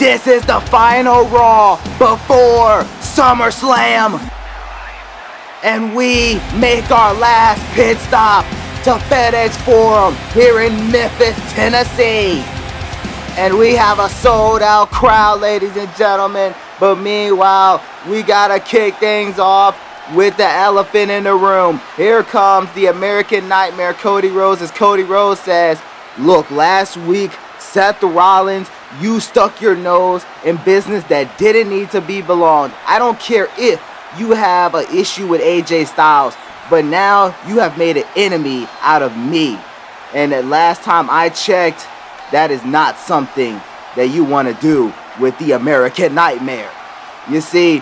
This is the final Raw before SummerSlam. And we make our last pit stop to FedExForum here in Memphis, Tennessee. And we have a sold out crowd, ladies and gentlemen. But meanwhile, we gotta kick things off with the elephant in the room. Here comes the American Nightmare, Cody Rhodes, as Cody Rhodes says, look, last week, Seth Rollins, you stuck your nose in business that didn't need to be belonged. I don't care if you have an issue with AJ Styles, but now you have made an enemy out of me. And the last time I checked, that is not something that you want to do with the American Nightmare. You see,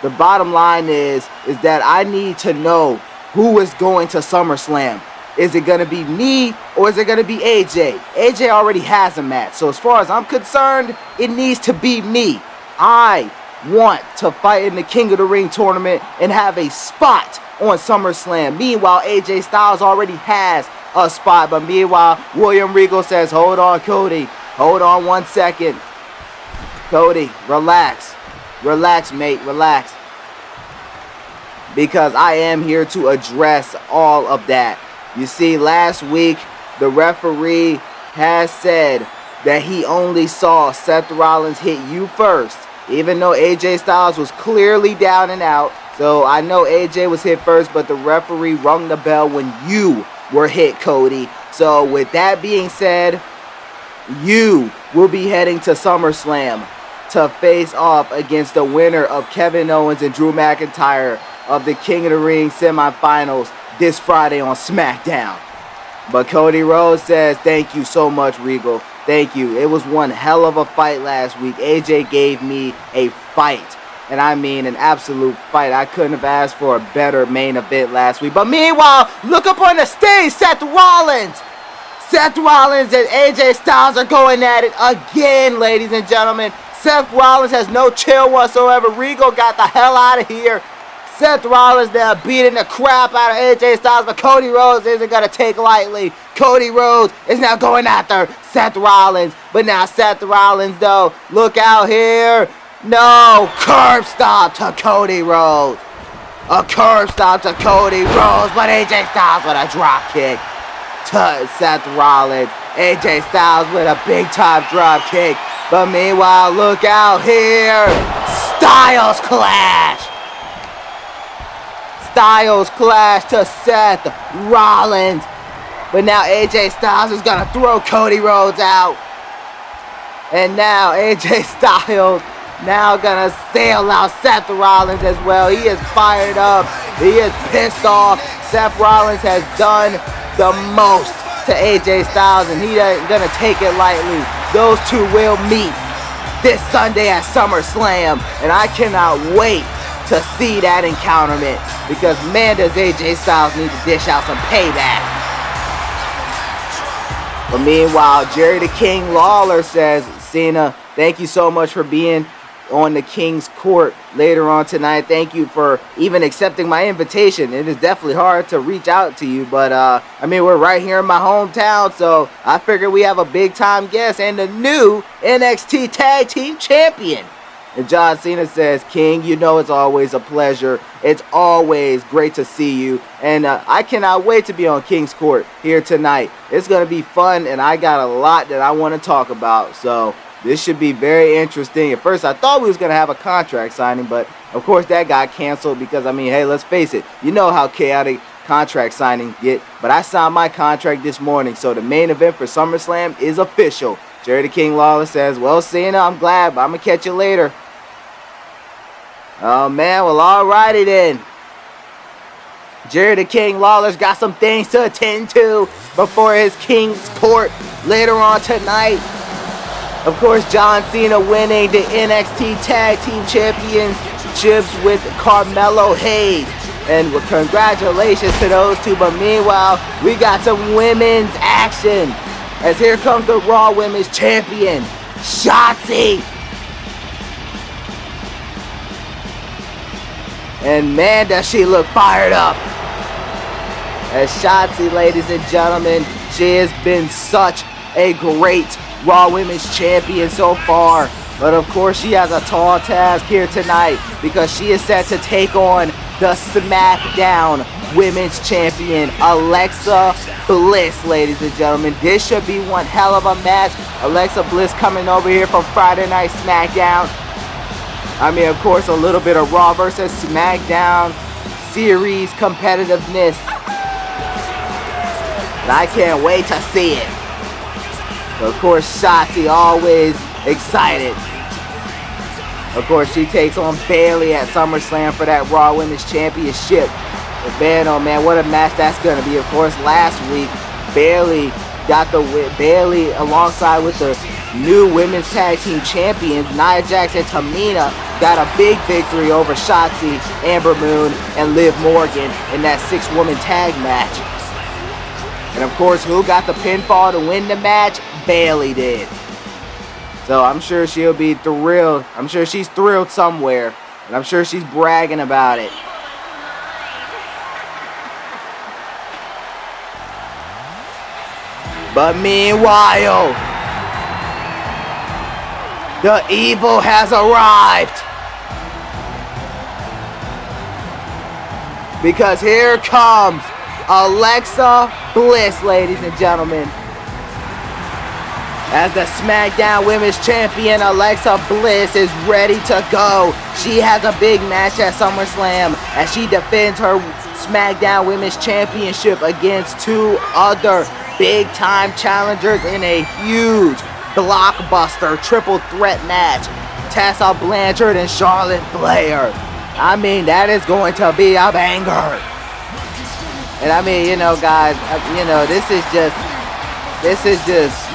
the bottom line is that I need to know who is going to SummerSlam. Is it going to be me or is it going to be AJ? AJ already has a match. So as far as I'm concerned, it needs to be me. I want to fight in the King of the Ring tournament and have a spot on SummerSlam. Meanwhile, AJ Styles already has a spot. But meanwhile, William Regal says, hold on, Cody. Hold on 1 second. Cody, relax. Relax, mate. Relax. Because I am here to address all of that. You see, last week, the referee has said that he only saw Seth Rollins hit you first, even though AJ Styles was clearly down and out. So I know AJ was hit first, but the referee rung the bell when you were hit, Cody. So with that being said, you will be heading to SummerSlam to face off against the winner of Kevin Owens and Drew McIntyre of the King of the Ring semifinals this Friday on SmackDown. But Cody Rhodes says, thank you so much, Regal. Thank you. It was one hell of a fight last week. AJ gave me a fight. And I mean an absolute fight. I couldn't have asked for a better main event last week. But meanwhile, look up on the stage, Seth Rollins. Seth Rollins and AJ Styles are going at it again, ladies and gentlemen. Seth Rollins has no chill whatsoever. Regal got the hell out of here. Seth Rollins now beating the crap out of AJ Styles, but Cody Rhodes isn't going to take lightly. Cody Rhodes is now going after Seth Rollins. But now Seth Rollins, though, look out here. No, curb stop to Cody Rhodes. A curb stop to Cody Rhodes, but AJ Styles with a drop kick to Seth Rollins. AJ Styles with a big time drop kick. But meanwhile, look out here. Styles clash. Styles clash to Seth Rollins. But now AJ Styles is going to throw Cody Rhodes out. And now AJ Styles now going to sail out Seth Rollins as well. He is fired up. He is pissed off. Seth Rollins has done the most to AJ Styles, and he ain't going to take it lightly. Those two will meet this Sunday at SummerSlam. And I cannot wait to see that encounterment, because man, does AJ Styles need to dish out some payback. But meanwhile, Jerry the King Lawler says, Cena, thank you so much for being on the King's Court later on tonight. Thank you for even accepting my invitation. It is definitely hard to reach out to you, but I mean, we're right here in my hometown, so I figured we have a big time guest and the new NXT Tag Team Champion. And John Cena says, King, you know it's always a pleasure. It's always great to see you. And I cannot wait to be on King's Court here tonight. It's going to be fun, and I got a lot that I want to talk about. So this should be very interesting. At first, I thought we was going to have a contract signing, but of course that got canceled because, I mean, hey, let's face it. You know how chaotic contract signings get. But I signed my contract this morning, so the main event for SummerSlam is official. Jerry the King Lawler says, well, Cena, I'm glad, but I'm going to catch you later. Oh, man, well, alrighty then. Jerry the King Lawler's got some things to attend to before his King's Court later on tonight. Of course, John Cena winning the NXT Tag Team Championships with Carmelo Hayes. And congratulations to those two. But meanwhile, we got some women's action, as here comes the Raw Women's Champion, Shotzi. And man, does she look fired up. As Shotzi, ladies and gentlemen, she has been such a great Raw Women's Champion so far. But of course, she has a tall task here tonight because she is set to take on the SmackDown Women's Champion, Alexa Bliss, ladies and gentlemen. This should be one hell of a match. Alexa Bliss coming over here from Friday Night SmackDown. I mean, of course, a little bit of Raw versus SmackDown series competitiveness. And I can't wait to see it. Of course, Shotzi always excited. Of course, she takes on Bayley at Summerslam for that Raw Women's Championship. But man, oh man, what a match that's going to be. Of course, last week, Bayley got the win. Bayley, alongside with the new Women's Tag Team Champions, Nia Jax and Tamina, got a big victory over Shotzi, Amber Moon, and Liv Morgan in that 6-woman tag match. And of course, who got the pinfall to win the match? Bayley did. So I'm sure she'll be thrilled. I'm sure she's thrilled somewhere. And I'm sure she's bragging about it. But meanwhile, the evil has arrived. Because here comes Alexa Bliss, ladies and gentlemen. As the SmackDown Women's Champion, Alexa Bliss is ready to go. She has a big match at SummerSlam as she defends her SmackDown Women's Championship against 2 other big-time challengers in a huge blockbuster triple threat match. Tessa Blanchard and Charlotte Flair. I mean, that is going to be a banger. And I mean, you know, guys, you know, this is just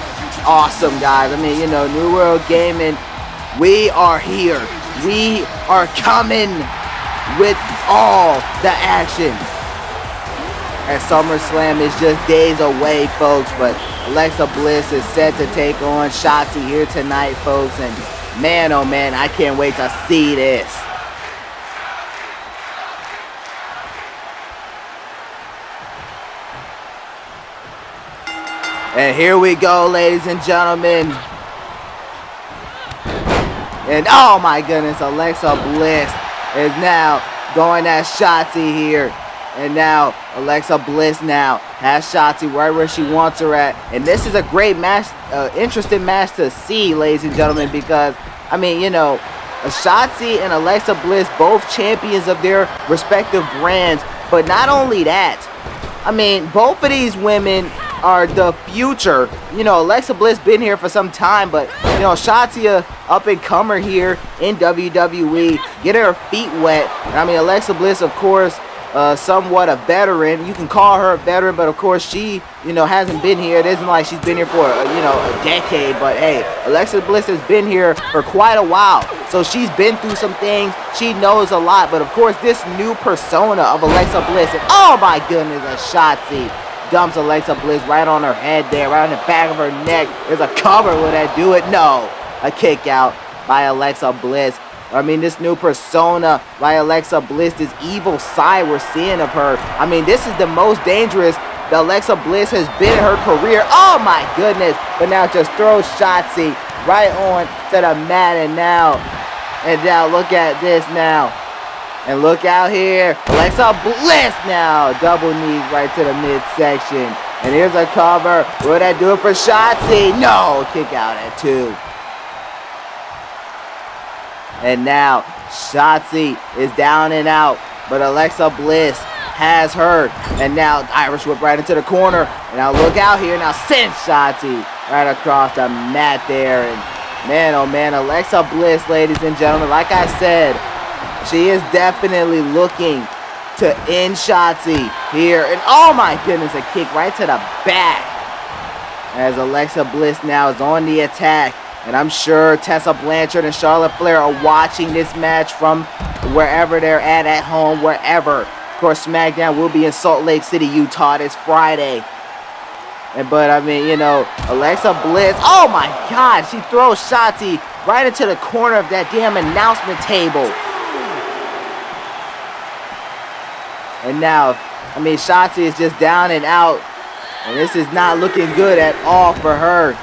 awesome, guys. I mean, you know, New World Gaming, we are here. We are coming with all the action. And SummerSlam is just days away, folks. But Alexa Bliss is set to take on Shotzi here tonight, folks. And man, oh man, I can't wait to see this. And here we go, ladies and gentlemen. And oh my goodness, Alexa Bliss is now going at Shotzi here. And now Alexa Bliss now has Shotzi right where she wants her at. And this is a great match, interesting match to see, ladies and gentlemen, because, I mean, you know, Shotzi and Alexa Bliss, both champions of their respective brands. But not only that, I mean, both of these women are the future. You know, Alexa Bliss been here for some time, but, you know, Shotzi, a up-and-comer here in WWE, getting her feet wet. I mean, Alexa Bliss, of course, somewhat a veteran. You can call her a veteran, but of course she, you know, hasn't been here. It isn't like she's been here for, you know, a decade. But hey, Alexa Bliss has been here for quite a while. So she's been through some things. She knows a lot. But of course, this new persona of Alexa Bliss, and oh my goodness, a Shotzi dumps Alexa Bliss right on her head there, right on the back of her neck. There's a cover. Will that do it? No. A kick out by Alexa Bliss. I mean, this new persona by Alexa Bliss, this evil side we're seeing of her. I mean, this is the most dangerous that Alexa Bliss has been in her career. Oh my goodness. But now just throws Shotzi right on to the mat. And now look at this now. And look out here. Alexa Bliss now. Double knees right to the midsection. And here's a cover. Will that do it for Shotzi? No. Kick out at 2. And now Shotzi is down and out. But Alexa Bliss has her. And now Irish whip right into the corner. And now look out here. Now send Shotzi right across the mat there. And man, oh man, Alexa Bliss, ladies and gentlemen, like I said, she is definitely looking to end Shotzi here. And oh my goodness, a kick right to the back. As Alexa Bliss now is on the attack. And I'm sure Tessa Blanchard and Charlotte Flair are watching this match from wherever they're at home, wherever. Of course, SmackDown will be in Salt Lake City, Utah this Friday. But, I mean, you know, Alexa Bliss, oh my God, she throws Shotzi right into the corner of that damn announcement table. And now, I mean, Shotzi is just down and out. And this is not looking good at all for her.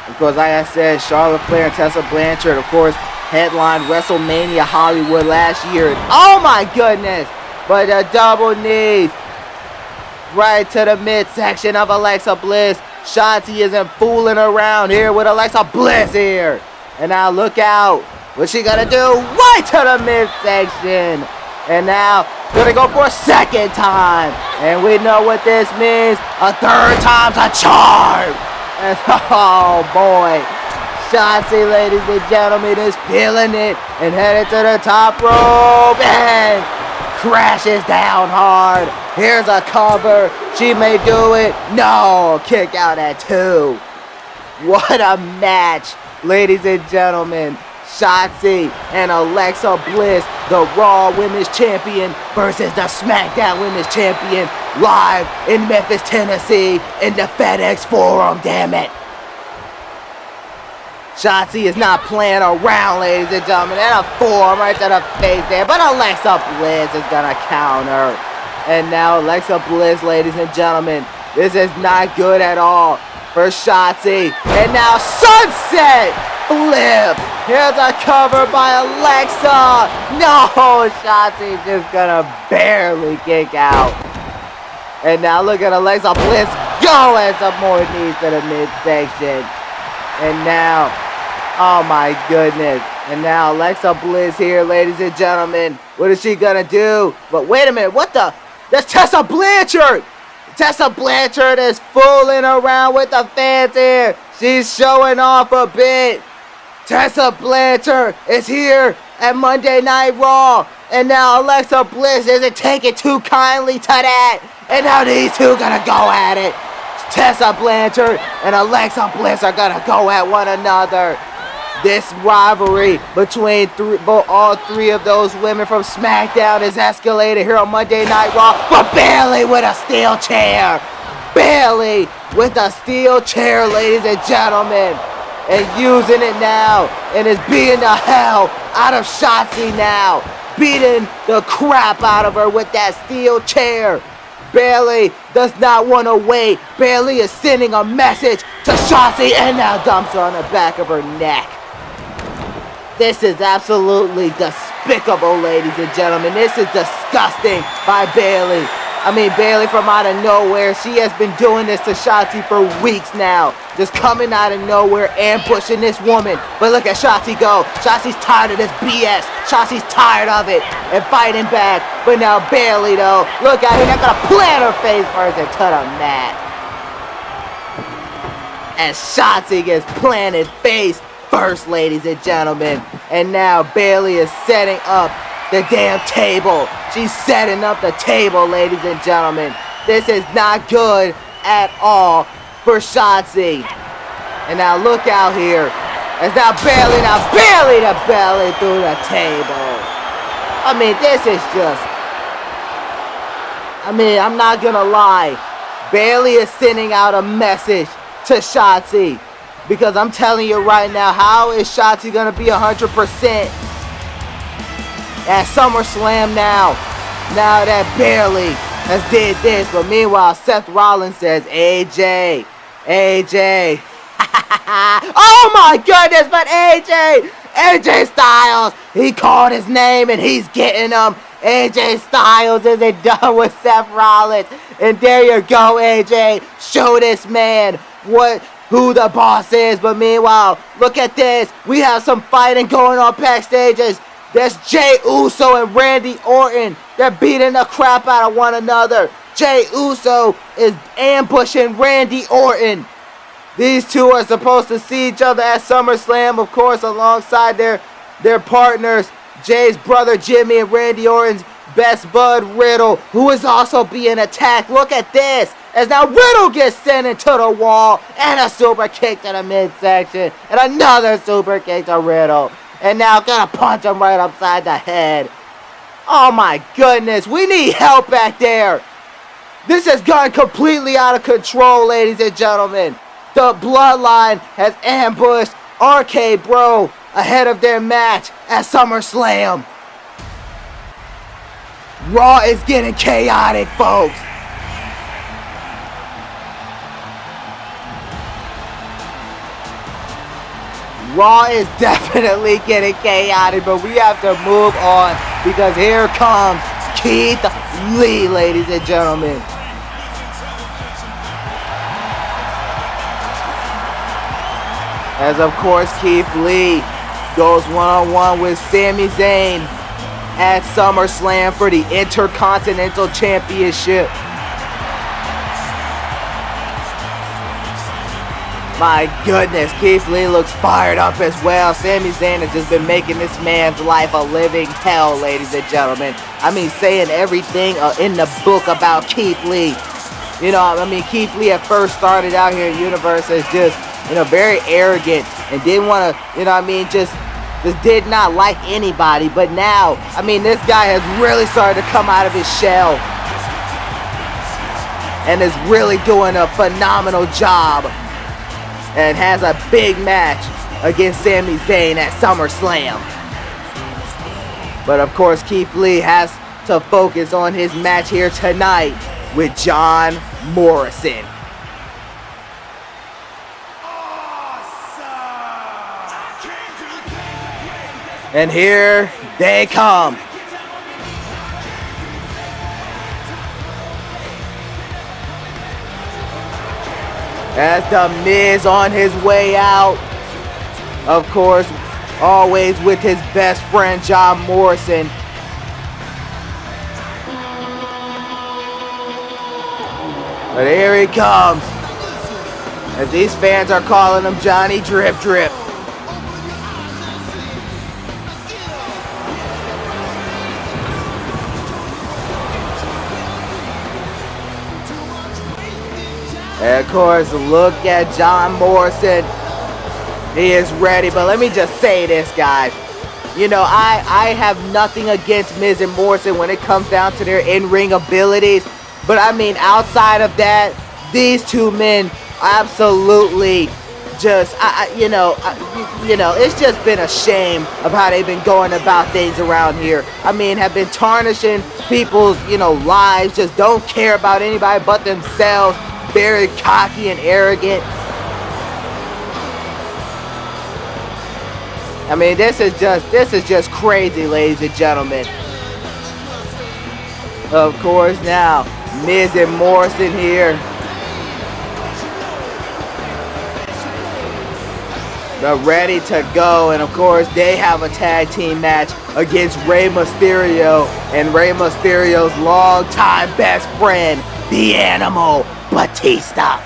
Of course, like I said, Charlotte Flair and Tessa Blanchard, of course, headlined WrestleMania Hollywood last year. And oh my goodness! But the double knees right to the midsection of Alexa Bliss. Shotzi isn't fooling around here with Alexa Bliss here. And now look out. What's she gonna do? Right to the midsection. And now gonna go for a second time. And we know what this means. A third time's a charm. And oh boy. Shotzi, ladies and gentlemen, is feeling it. And headed to the top rope. And crashes down hard. Here's a cover. She may do it. No. Kick out at 2. What a match, ladies and gentlemen. Shotzi and Alexa Bliss, the Raw Women's Champion versus the SmackDown Women's Champion, live in Memphis, Tennessee in the FedExForum, damn it. Shotzi is not playing around, ladies and gentlemen. And a forearm right to the face there. But Alexa Bliss is going to counter. And now Alexa Bliss, ladies and gentlemen. This is not good at all for Shotzi. And now Sunset Flip. Here's a cover by Alexa. No, Shotzi just going to barely kick out. And now look at Alexa Bliss go and some more knees to the midsection. And now, oh my goodness. And now Alexa Bliss here, ladies and gentlemen. What is she gonna do? But wait a minute, what the? That's Tessa Blanchard! Tessa Blanchard is fooling around with the fans here. She's showing off a bit. Tessa Blanchard is here at Monday Night Raw. And now Alexa Bliss isn't taking too kindly to that. And now these two gonna go at it. Tessa Blanchard and Alexa Bliss are gonna go at one another. This rivalry between all three of those women from SmackDown is escalated here on Monday Night Raw. But Bayley with a steel chair. Bayley with a steel chair, ladies and gentlemen. And using it now. And is beating the hell out of Shotzi now. Beating the crap out of her with that steel chair. Bayley does not want to wait. Bayley is sending a message to Shotzi and now dumps her on the back of her neck. This is absolutely despicable, ladies and gentlemen. This is disgusting by Bayley. I mean, Bayley from out of nowhere. She has been doing this to Shotzi for weeks now. Just coming out of nowhere, ambushing this woman. But look at Shotzi go. Shotzi's tired of this BS. Shotzi's tired of it and fighting back. But now Bayley, though, look at her. They're going to plant her face first into the mat. And Shotzi gets planted face first, ladies and gentlemen. And now Bayley is setting up the damn table. She's setting up the table, ladies and gentlemen. This is not good at all for Shotzi. And now look out here. It's now Bayley to Bayley through the table. I mean, this is just... I mean, I'm not gonna lie. Bayley is sending out a message to Shotzi. Because I'm telling you right now, how is Shotzi gonna be 100% at Summerslam now? Now that Bayley has did this. But meanwhile, Seth Rollins says, AJ. Oh my goodness, but AJ Styles, he called his name and he's getting him. AJ Styles isn't done with Seth Rollins. And there you go, AJ. Show this man who the boss is. But meanwhile, look at this. We have some fighting going on backstage. There's Jey Uso and Randy Orton. They're beating the crap out of one another. Jey Uso is ambushing Randy Orton. These two are supposed to see each other at SummerSlam, of course, alongside their partners, Jay's brother Jimmy and Randy Orton's best bud Riddle, who is also being attacked. Look at this. As now Riddle gets sent into the wall and a super kick to the midsection and another super kick to Riddle. And now gonna punch him right upside the head. Oh my goodness, we need help back there. This has gone completely out of control, ladies and gentlemen. The Bloodline has ambushed RK Bro ahead of their match at SummerSlam. Raw is getting chaotic, folks. Raw is definitely getting chaotic, but we have to move on because here comes Keith Lee, ladies and gentlemen. As of course Keith Lee goes one-on-one with Sami Zayn at Summerslam for the Intercontinental Championship. My goodness, Keith Lee looks fired up as well. Sami Zayn has just been making this man's life a living hell, ladies and gentlemen. I mean, saying everything in the book about Keith Lee. You know, I mean, Keith Lee at first started out here in Universe as just, you know, very arrogant and didn't want to, you know what I mean, just did not like anybody. But now, I mean, this guy has really started to come out of his shell and is really doing a phenomenal job and has a big match against Sami Zayn at SummerSlam. But of course, Keith Lee has to focus on his match here tonight with John Morrison. And here they come. As The Miz on his way out. Of course, always with his best friend, John Morrison. But here he comes. As these fans are calling him Johnny Drip Drip. And of course, look at John Morrison. He is ready. But let me just say this, guys. You know, I have nothing against Miz and Morrison when it comes down to their in-ring abilities. But I mean, outside of that, these two men absolutely just, you know, it's just been a shame of how they've been going about things around here. I mean, have been tarnishing people's, you know, lives, just don't care about anybody but themselves. Very cocky and arrogant. I mean, this is just crazy, ladies and gentlemen. Of course, now Miz and Morrison here. They're ready to go, and of course, they have a tag team match against Rey Mysterio and Rey Mysterio's longtime best friend, the Animal, Batista.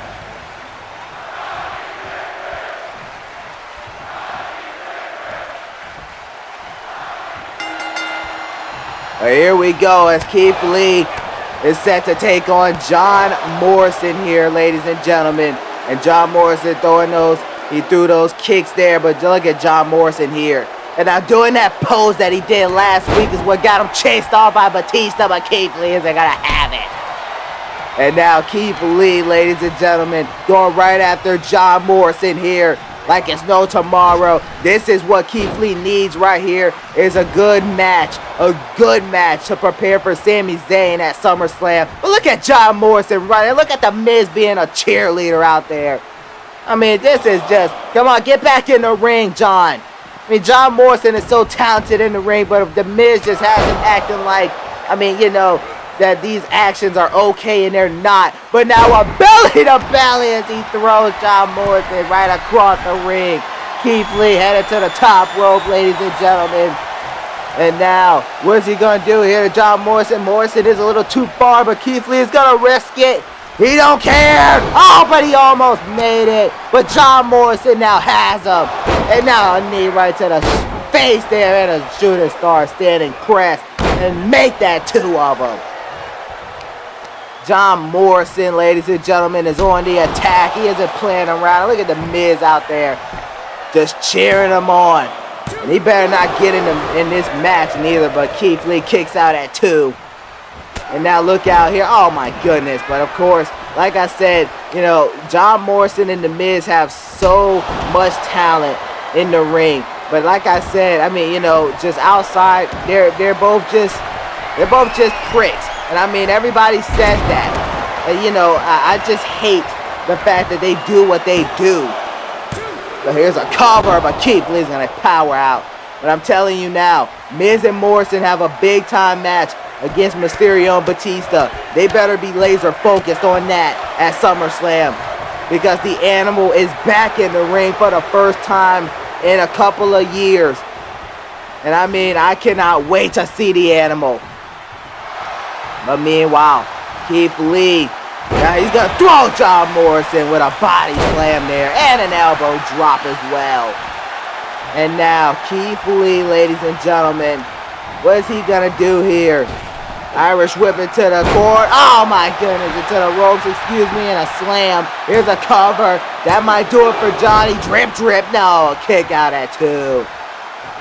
Here we go as Keith Lee is set to take on John Morrison here, ladies and gentlemen. And John Morrison he threw those kicks there, but look at John Morrison here. And now doing that pose that he did last week is what got him chased off by Batista, but Keith Lee isn't gonna have it. And now Keith Lee, ladies and gentlemen, going right after John Morrison here like it's no tomorrow. This is what Keith Lee needs right here, is a good match to prepare for Sami Zayn at SummerSlam. But look at John Morrison running. Look at The Miz being a cheerleader out there. I mean, this is just, come on, get back in the ring, John. I mean, John Morrison is so talented in the ring, but if The Miz just has him acting like, I mean, you know, that these actions are okay and they're not. But now a belly to belly as he throws John Morrison right across the ring. Keith Lee headed to the top rope, ladies and gentlemen. And now, what's he going to do here to John Morrison? Morrison is a little too far, but Keith Lee is going to risk it. He don't care. Oh, but he almost made it. But John Morrison now has him. And now a knee right to the face there, and a shooting star standing crest. And make that two of them. John Morrison, ladies and gentlemen, is on the attack. He isn't playing around. Look at The Miz out there just cheering him on. And he better not get in this match neither, but Keith Lee kicks out at 2. And now look out here. Oh, my goodness. But, of course, like I said, you know, John Morrison and The Miz have so much talent in the ring. But like I said, I mean, you know, just outside, they're both just pricks. And I mean, everybody says that. And, you know, I just hate the fact that they do what they do. So here's a cover, but Keith Lee's going to power out. But I'm telling you now, Miz and Morrison have a big-time match against Mysterio and Batista. They better be laser focused on that at SummerSlam, because the Animal is back in the ring for the first time in a couple of years. And I mean, I cannot wait to see the Animal. But meanwhile, Keith Lee, now he's going to throw John Morrison with a body slam there and an elbow drop as well. And now Keith Lee, ladies and gentlemen, what is he going to do here? Irish whip into the cord. Oh my goodness, into the ropes, excuse me, and a slam. Here's a cover. That might do it for Johnny. Drip, drip. No, a kick out at 2.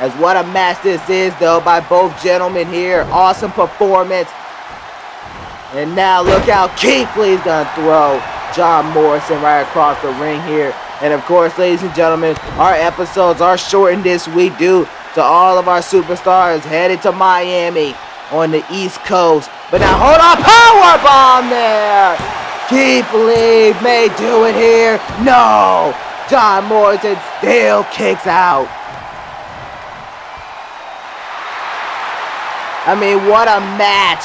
As what a match this is, though, by both gentlemen here. Awesome performance. And now look out. Keith Lee's going to throw John Morrison right across the ring here. And of course, ladies and gentlemen, our episodes are shortened this week due to all of our superstars headed to Miami on the East Coast. But now hold on, powerbomb there. Keith Lee may do it here. No, John Morrison still kicks out. I mean, what a match.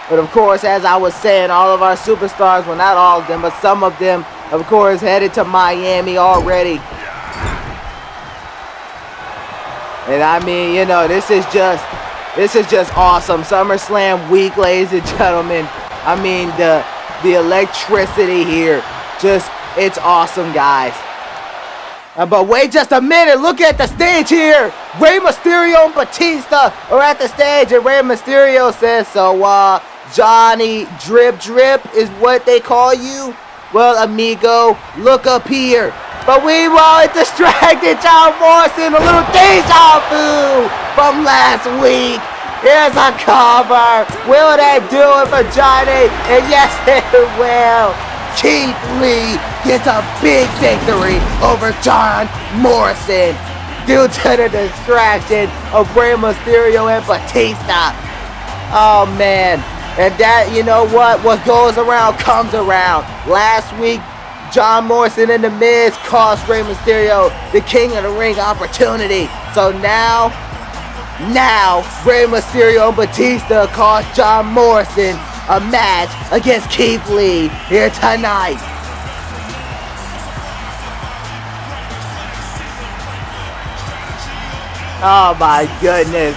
But of course, as I was saying, all of our superstars, well, not all of them, but some of them, of course, headed to Miami already. And I mean, you know, this is just awesome. SummerSlam week, ladies and gentlemen. I mean, the electricity here, it's awesome, guys. But wait just a minute. Look at the stage here. Rey Mysterio and Batista are at the stage, and Rey Mysterio says, so, Johnny Drip Drip is what they call you? Well, amigo, look up here. But we won't distracted John Morrison, a little deja vu from last week. Here's a cover. Will that do it for Johnny? And yes, it will. Keith Lee gets a big victory over John Morrison due to the distraction of Rey Mysterio and Batista. Oh, man. And that, you know what goes around comes around. Last week, John Morrison and The Miz cost Rey Mysterio the King of the Ring opportunity. So now Rey Mysterio and Batista cost John Morrison a match against Keith Lee here tonight. Oh my goodness.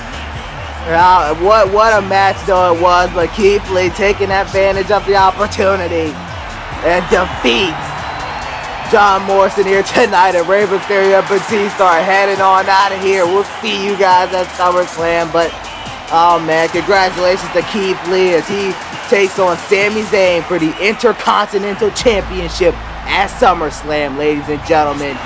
What a match though it was, but Keith Lee taking advantage of the opportunity and defeats John Morrison here tonight, and Rey Mysterio and Batista are heading on out of here. We'll see you guys at SummerSlam, but oh man, congratulations to Keith Lee as he takes on Sami Zayn for the Intercontinental Championship at SummerSlam, ladies and gentlemen.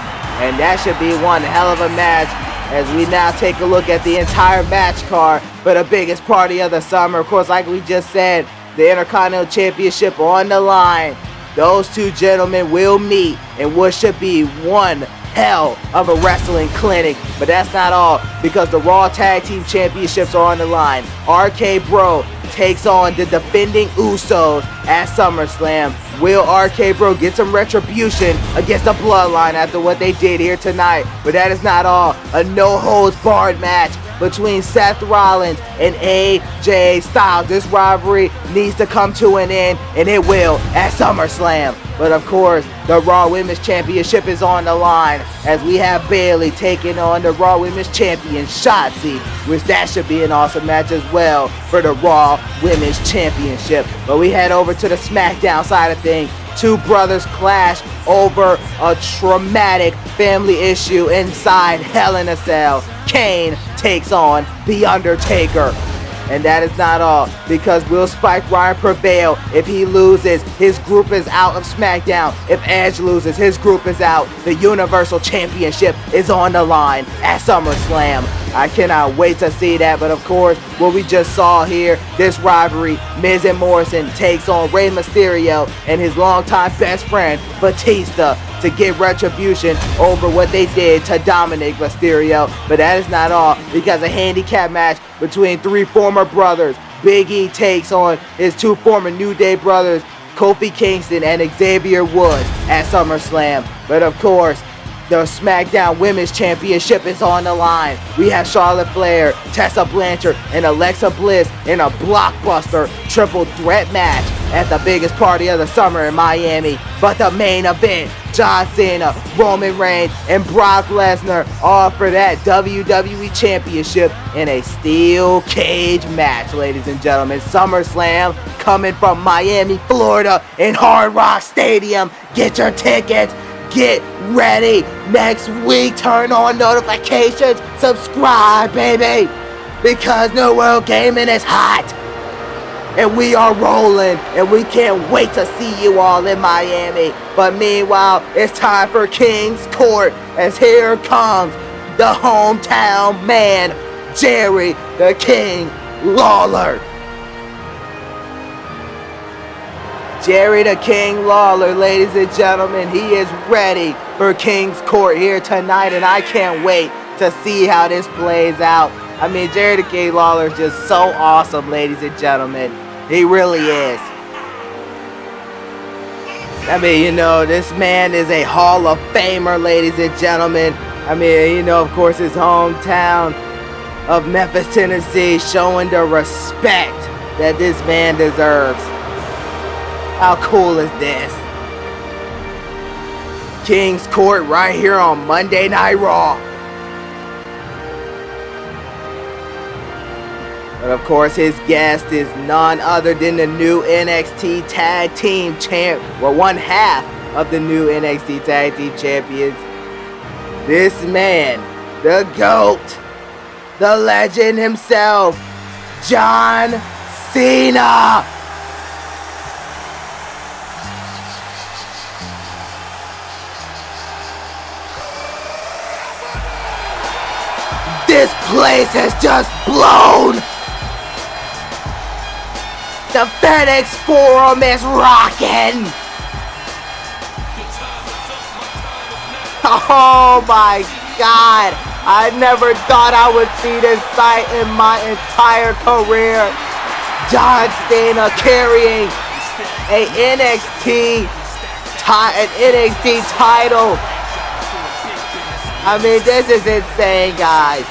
And that should be one hell of a match as we now take a look at the entire match card for the biggest party of the summer. Of course, like we just said, the Intercontinental Championship on the line. Those two gentlemen will meet in what should be one hell of a wrestling clinic. But that's not all, because the Raw Tag Team Championships are on the line. RK Bro takes on the defending Usos at SummerSlam. Will RK Bro get some retribution against the Bloodline after what they did here tonight? But that is not all. A no-holds-barred match between Seth Rollins and AJ Styles. This rivalry needs to come to an end, and it will at SummerSlam. But of course, the Raw Women's Championship is on the line as we have Bayley taking on the Raw Women's Champion Shotzi, which that should be an awesome match as well for the Raw Women's Championship. But we head over to the SmackDown side of things. Two brothers clash over a traumatic family issue inside Hell in a Cell. Kane takes on The Undertaker. And that is not all, because will Spike Ryan prevail? If he loses, his group is out of SmackDown. If Edge loses, his group is out. The Universal Championship is on the line at SummerSlam. I cannot wait to see that. But of course, what we just saw here, this rivalry, Miz and Morrison takes on Rey Mysterio and his longtime best friend, Batista, to get retribution over what they did to Dominic Mysterio. But that is not all, because a handicap match between three former brothers. Big E takes on his two former New Day brothers, Kofi Kingston and Xavier Woods at SummerSlam. But of course, the SmackDown Women's Championship is on the line. We have Charlotte Flair, Tessa Blanchard, and Alexa Bliss in a blockbuster triple threat match at the biggest party of the summer in Miami. But the main event, John Cena, Roman Reigns, and Brock Lesnar all for that WWE Championship in a steel cage match, ladies and gentlemen. SummerSlam coming from Miami, Florida in Hard Rock Stadium. Get your tickets. Get ready. Next week, turn on notifications. Subscribe, baby. Because New World Gaming is hot. And we are rolling. And we can't wait to see you all in Miami. But meanwhile, it's time for King's Court. As here comes the hometown man, Jerry the King Lawler. Jerry the King Lawler, ladies and gentlemen, he is ready for King's Court here tonight, and I can't wait to see how this plays out. I mean, Jerry the King Lawler is just so awesome, ladies and gentlemen. He really is. I mean, you know, this man is a Hall of Famer, ladies and gentlemen. I mean, you know, of course, his hometown of Memphis, Tennessee, showing the respect that this man deserves. How cool is this? King's Court right here on Monday Night Raw. But of course, his guest is none other than the new NXT Tag Team Champ, well, one half of the new NXT Tag Team Champions. This man, the GOAT, the legend himself, John Cena. This place has just blown. The FedExForum is rocking. Oh my God. I never thought I would see this sight in my entire career. John Cena carrying an NXT title. I mean, this is insane, guys.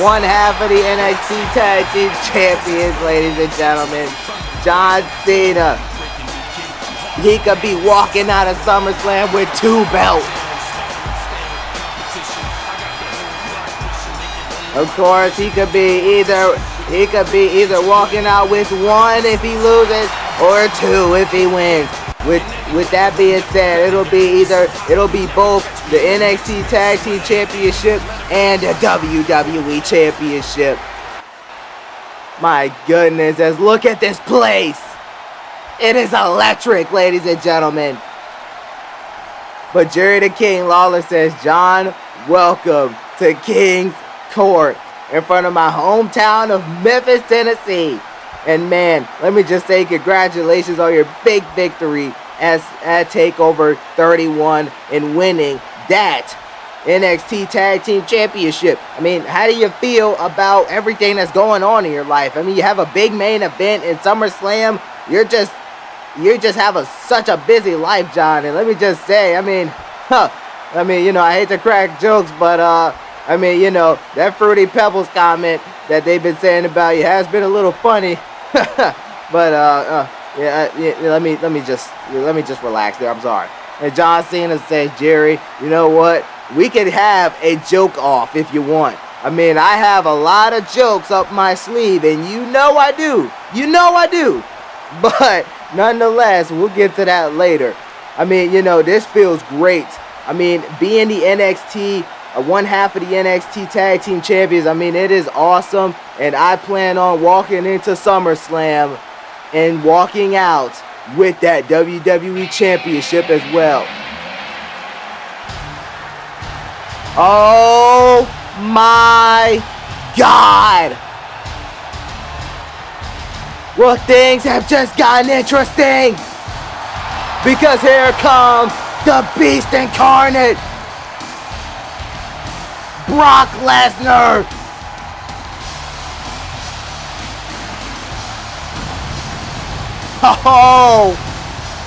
One half of the NXT Tag Team Champions, ladies and gentlemen. John Cena. He could be walking out of SummerSlam with 2 belts. Of course, he could be either walking out with 1 if he loses or 2 if he wins. With that being said, it'll be both the NXT Tag Team Championship and the WWE Championship. My goodness, look at this place. It is electric, ladies and gentlemen. But Jerry the King Lawler says, John, welcome to King's Court in front of my hometown of Memphis, Tennessee. And man, let me just say congratulations on your big victory at TakeOver 31 and winning that NXT Tag Team Championship. I mean, how do you feel about everything that's going on in your life? I mean, you have a big main event in SummerSlam. You just have such a busy life, John. And let me just say, I mean, you know, I hate to crack jokes, but I mean, you know, that Fruity Pebbles comment that they've been saying about you has been a little funny. But let me just relax there. I'm sorry. And John Cena says, Jerry, you know what? We could have a joke off if you want. I mean, I have a lot of jokes up my sleeve, and you know I do. You know I do. But nonetheless, we'll get to that later. I mean, you know, this feels great. I mean, being the NXT, one half of the NXT Tag Team Champions, I mean, it is awesome. And I plan on walking into SummerSlam and walking out with that WWE Championship as well. Oh my God! Well, things have just gotten interesting, because here comes the Beast Incarnate, Brock Lesnar. Oh,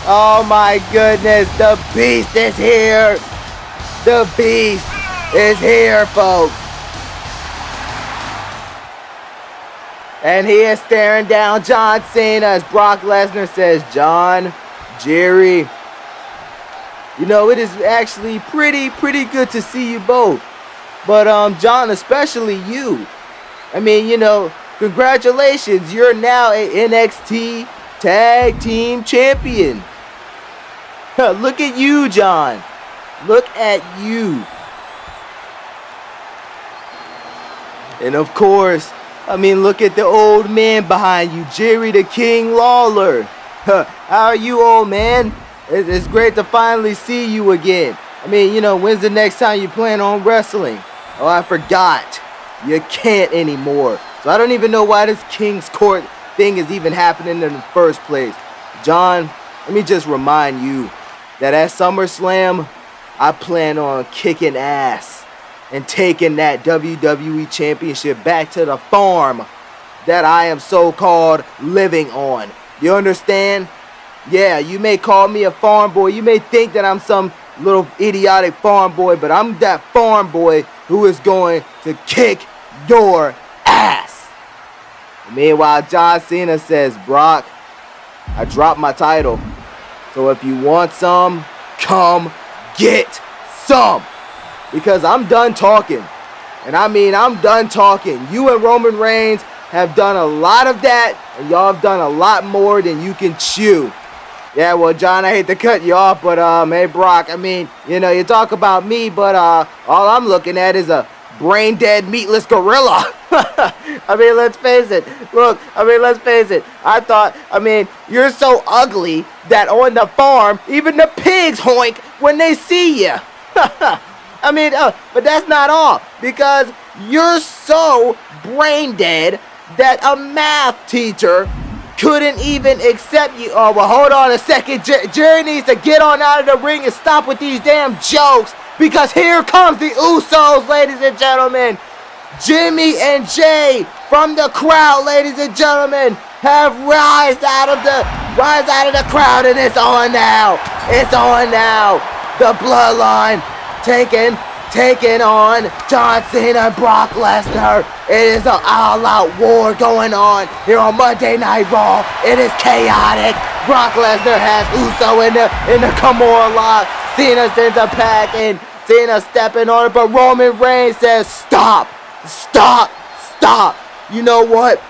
oh my goodness, the beast is here. The beast is here, folks. And he is staring down John Cena as Brock Lesnar says, John, Jerry, you know, it is actually pretty good to see you both. But John, especially you. I mean, you know, congratulations. You're now an NXT Tag Team Champion. Look at you, John. Look at you. And of course, I mean, look at the old man behind you, Jerry the King Lawler. How are you, old man? It's great to finally see you again. I mean, you know, when's the next time you plan on wrestling? Oh, I forgot. You can't anymore. So I don't even know why this King's Court thing is even happening in the first place. John, let me just remind you that at SummerSlam, I plan on kicking ass and taking that WWE Championship back to the farm that I am so-called living on. You understand? Yeah, you may call me a farm boy. You may think that I'm some little idiotic farm boy, but I'm that farm boy who is going to kick your ass. Meanwhile, John Cena says, Brock, I dropped my title. So if you want some, come get some. Because I'm done talking. And I mean, I'm done talking. You and Roman Reigns have done a lot of that, and y'all have done a lot more than you can chew. Yeah, well, John, I hate to cut you off, but, hey, Brock, I mean, you know, you talk about me, but, all I'm looking at is a brain-dead, meatless gorilla. I mean, let's face it. Look, I mean, let's face it. I mean, you're so ugly that on the farm, even the pigs hoink when they see you. I mean, but that's not all, because you're so brain-dead that a math teacher couldn't even accept you. Oh, well, hold on a second. Jerry needs to get on out of the ring and stop with these damn jokes, because here comes the Usos, ladies and gentlemen. Jimmy and Jay from the crowd, ladies and gentlemen, have rise out of the crowd, and it's on now. It's on now. The bloodline taking on John Cena and Brock Lesnar. It is an all-out war going on here on Monday Night Raw. It is chaotic. Brock Lesnar has Uso in the Kimura lock. Cena sends a pack and Cena stepping on it, but Roman Reigns says, stop. You know what?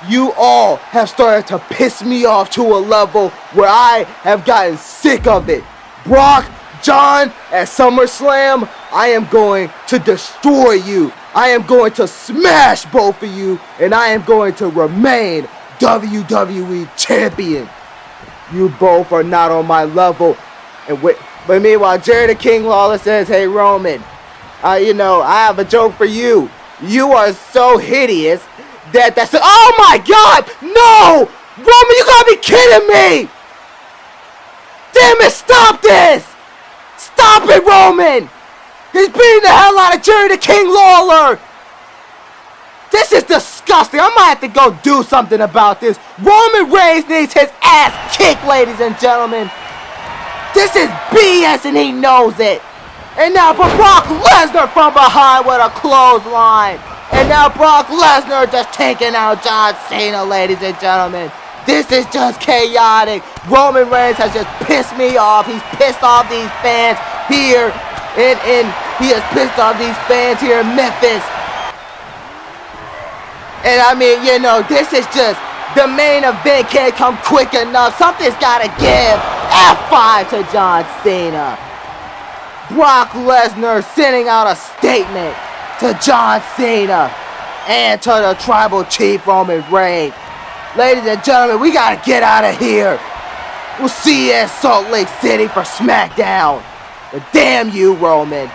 You all have started to piss me off to a level where I have gotten sick of it. Brock, John, at SummerSlam, I am going to destroy you. I am going to smash both of you, and I am going to remain WWE Champion. You both are not on my level. But meanwhile, Jerry the King Lawler says, hey, Roman, you know, I have a joke for you. You are so hideous that's... Oh, my God! No! Roman, you gotta be kidding me! Damn it, stop this! Stop it, Roman! He's beating the hell out of Jerry the King Lawler! This is disgusting. I might have to go do something about this. Roman Reigns needs his ass kicked, ladies and gentlemen. This is BS and he knows it. And now Brock Lesnar from behind with a clothesline. And now Brock Lesnar just taking out John Cena, ladies and gentlemen. This is just chaotic. Roman Reigns has just pissed me off. He's pissed off these fans here he has pissed off these fans here in Memphis. And I mean, you know, this is just, the main event can't come quick enough. Something's gotta give. F5 to John Cena. Brock Lesnar sending out a statement to John Cena and to the tribal chief Roman Reigns. Ladies and gentlemen, we gotta get out of here. We'll see you at Salt Lake City for SmackDown. But damn you, Roman.